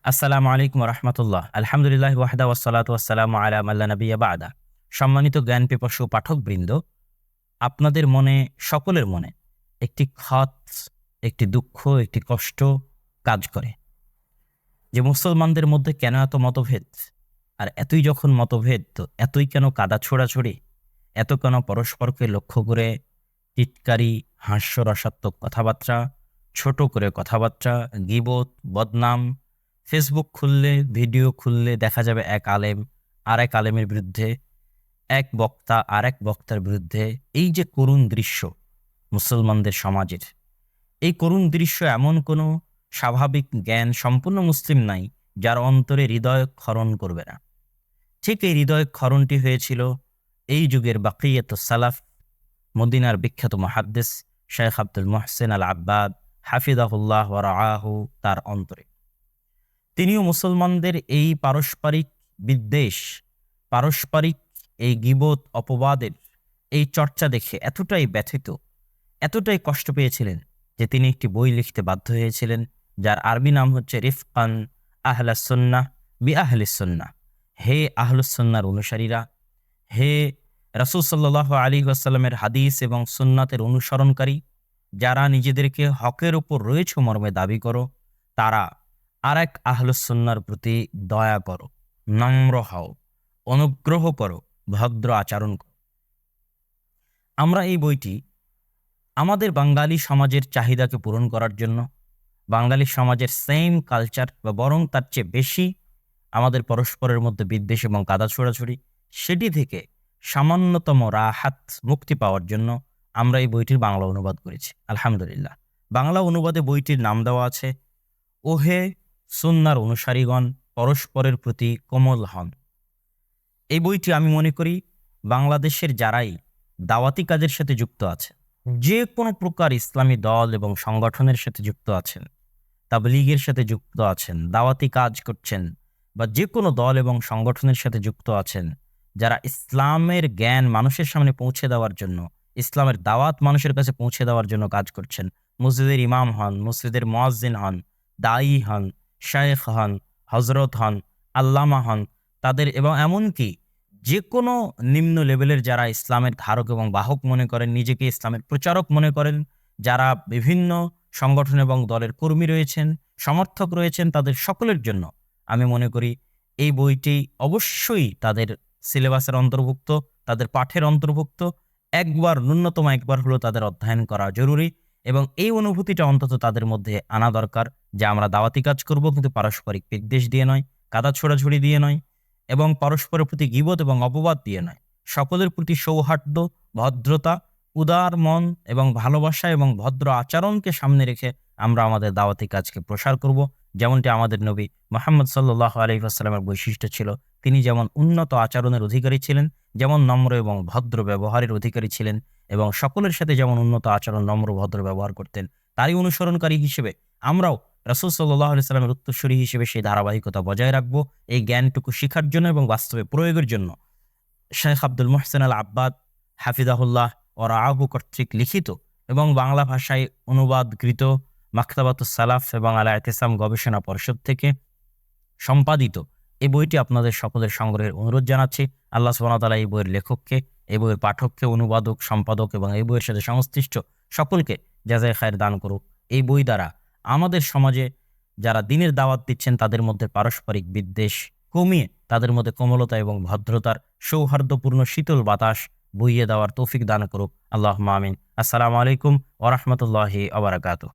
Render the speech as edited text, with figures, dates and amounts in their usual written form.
আসসালামু আলাইকুম রহমতুল্লাহ। আলহামদুলিল্লাহ ওয়াহদা ওয়াসসালাতু ওয়াসসালামু আলা মাল্লা নাবিয়্যা বা'দা। সম্মানিত জ্ঞান পিপাসু পাঠকবৃন্দ, আপনাদের মনে, সকলের মনে একটি খাত, একটি দুঃখ, একটি কষ্ট কাজ করে যে মুসলমানদের মধ্যে কেন এত মতভেদ? আর এতই যখন মতভেদ, তো এতই কেন কাদা ছোড়াছড়ি? এত কেন পরস্পরকে লক্ষ্য করে টিটকারি, হাস্যরসাত্মক কথাবার্তা, ছোট করে কথাবার্তা, গীবত, বদনাম? ফেসবুক খুললে, ভিডিও খুললে দেখা যাবে এক আলেম আর এক আলেমের বিরুদ্ধে, এক বক্তা আর এক বক্তার বিরুদ্ধে। এই যে করুণ দৃশ্য মুসলমানদের সমাজের, এই করুণ দৃশ্য এমন কোনো স্বাভাবিক জ্ঞান সম্পূর্ণ মুসলিম নাই যার অন্তরে হৃদয় ক্ষরণ করবে না। ঠিক এই হৃদয় ক্ষরণটি হয়েছিল এই যুগের বাকিয়াতুস সালাফ, মদিনার বিখ্যাত মুহাদ্দিস শেখ আব্দুল মুহসিন আল আব্বাদ হাফিজাহুল্লাহ ওয়া রাআহু তার অন্তরে। তিনিও মুসলমানদের এই পারস্পরিক বিদ্বেষ, পারস্পরিক এই গীবত অপবাদের এই চর্চা দেখে এতটাই ব্যথিত, এতটাই কষ্ট পেয়েছিলেন যে তিনি একটি বই লিখতে বাধ্য হয়েছিলেন, যার আরবি নাম হচ্ছে রিফকান আহলাস সুন্নাহ বি আহলিস সুন্নাহ। হে আহলুস সুন্নাহর অনুসারীরা, হে রাসূল সাল্লাল্লাহু আলাইহি ওয়াসাল্লামের হাদিস এবং সুন্নাতের অনুসরণকারী, যারা নিজেদেরকে হকের উপর রয়েছে মর্মে দাবি করো, তারা আর এক আহলুস সুন্নাহর প্রতি দয়া করো, নম্র হও, অনুগ্রহ করো, ভদ্র আচরণ করো। আমরা এই বইটি আমাদের বাঙালি সমাজের চাহিদাকে পূরণ করার জন্য, বাঙালি সমাজের সেম কালচার বা বরং তার চেয়ে বেশি আমাদের পরস্পরের মধ্যে বিদ্বেষ এবং কাদা ছোড়াছড়ি, সেটি থেকে সামান্যতম রাহাত, মুক্তি পাওয়ার জন্য আমরা এই বইটির বাংলা অনুবাদ করেছি। আলহামদুলিল্লাহ, বাংলা অনুবাদে বইটির নাম দেওয়া আছে ওহে সুন্নাহর অনুসারীগণ, পরস্পরের প্রতি কোমল হন। এই বইটি আমি মনে করি বাংলাদেশের যারাই দাওয়াতি কাজের সাথে যুক্ত আছে, যে কোনো প্রকার ইসলামী দল এবং সংগঠনের সাথে যুক্ত আছেন, তাবলীগের সাথে যুক্ত আছেন, দাওয়াতি কাজ করছেন, বা যে কোনো দল এবং সংগঠনের সাথে যুক্ত আছেন, যারা ইসলামের জ্ঞান মানুষের সামনে পৌঁছে দেওয়ার জন্য, ইসলামের দাওয়াত মানুষের কাছে পৌঁছে দেওয়ার জন্য কাজ করছেন, মসজিদের ইমাম হন, মসজিদের মুয়াজ্জিন হন, দায়ী হন, শায়েখ হন, হজরত হন, আল্লামা হন, তাদের এবং এমনকি যে কোনো নিম্ন লেভেলের যারা ইসলামের ধারক এবং বাহক মনে করেন, নিজেকে ইসলামের প্রচারক মনে করেন, যারা বিভিন্ন সংগঠন এবং দলের কর্মী রয়েছেন, সমর্থক রয়েছেন, তাদের সকলের জন্য আমি মনে করি এই বইটি অবশ্যই তাদের সিলেবাসের অন্তর্ভুক্ত, তাদের পাঠের অন্তর্ভুক্ত। একবার, ন্যূনতম একবার হলো তাদের অধ্যয়ন করা জরুরি, এবং এই অনুভূতিটা অন্তত তাদের মধ্যে আনা দরকার যে আমরা দাওয়াতি কাজ করব, কিন্তু পারস্পরিক বিদ্বেষ দিয়ে নয়, কাদা ছোড়াছুড়ি দিয়ে নয়, এবং পরস্পরের প্রতি গীবত এবং অপবাদ দিয়ে নয়। সকলের প্রতি সৌহার্দ্য, ভদ্রতা, উদার মন এবং ভালোবাসা এবং ভদ্র আচরণকে সামনে রেখে আমরা আমাদের দাওয়াতি কাজকে প্রসার করব। যেমনটি আমাদের নবী মুহাম্মদ সাল্লাল্লাহু আলাইহি ওয়াসাল্লামের বৈশিষ্ট্য ছিল, তিনি যেমন উন্নত আচরণের অধিকারী ছিলেন, যেমন নম্র এবং ভদ্র ব্যবহারের অধিকারী ছিলেন, এবং সকলের সাথে যেমন উন্নত আচরণ, নম্র ভদ্র ব্যবহার করতেন, তারই অনুসরণকারী হিসেবে আমরাও রাসূল সাল্লাল্লাহু আলাইহি ওয়াসাল্লামের উত্তরসূরি হিসেবে সেই ধারাবাহিকতা বজায় রাখবো। এই জ্ঞানটুকু শিখার জন্য এবং বাস্তবে প্রয়োগের জন্য শেখ আব্দুল মুহসিন আল আব্বাদ হাফিজাহুল্লাহ ও রাআহু কর্তৃক লিখিত এবং বাংলা ভাষায় অনুবাদকৃত মাকতাবাতুস সালাফ এবং আল ইতিসাম গবেষণা পরিষদ থেকে সম্পাদিত এই বইটি আপনাদের সকলের সংগ্রহের অনুরোধ জানাচ্ছি। আল্লাহ সুবহানাহু ওয়া তাআলা এই বইয়ের লেখককে, এই বইয়ের পাঠককে, অনুবাদক, সম্পাদক এবং এই বইয়ের সাথে সংশ্লিষ্ট সকলকে জাযায়ে খায়ের দান করুক। এই বই দ্বারা আমাদের সমাজে যারা দ্বীনের দাওয়াত দিচ্ছেন তাদের মধ্যে পারস্পরিক বিদ্বেষ কমিয়ে তাদের মধ্যে কোমলতা এবং ভদ্রতার সৌহার্দ্যপূর্ণ শীতল বাতাস বইয়ে দেওয়ার তৌফিক দান করুক। আল্লাহুম্মা আমিন। আসসালামু আলাইকুম ওয়া রাহমাতুল্লাহি ওয়া বারাকাতুহু।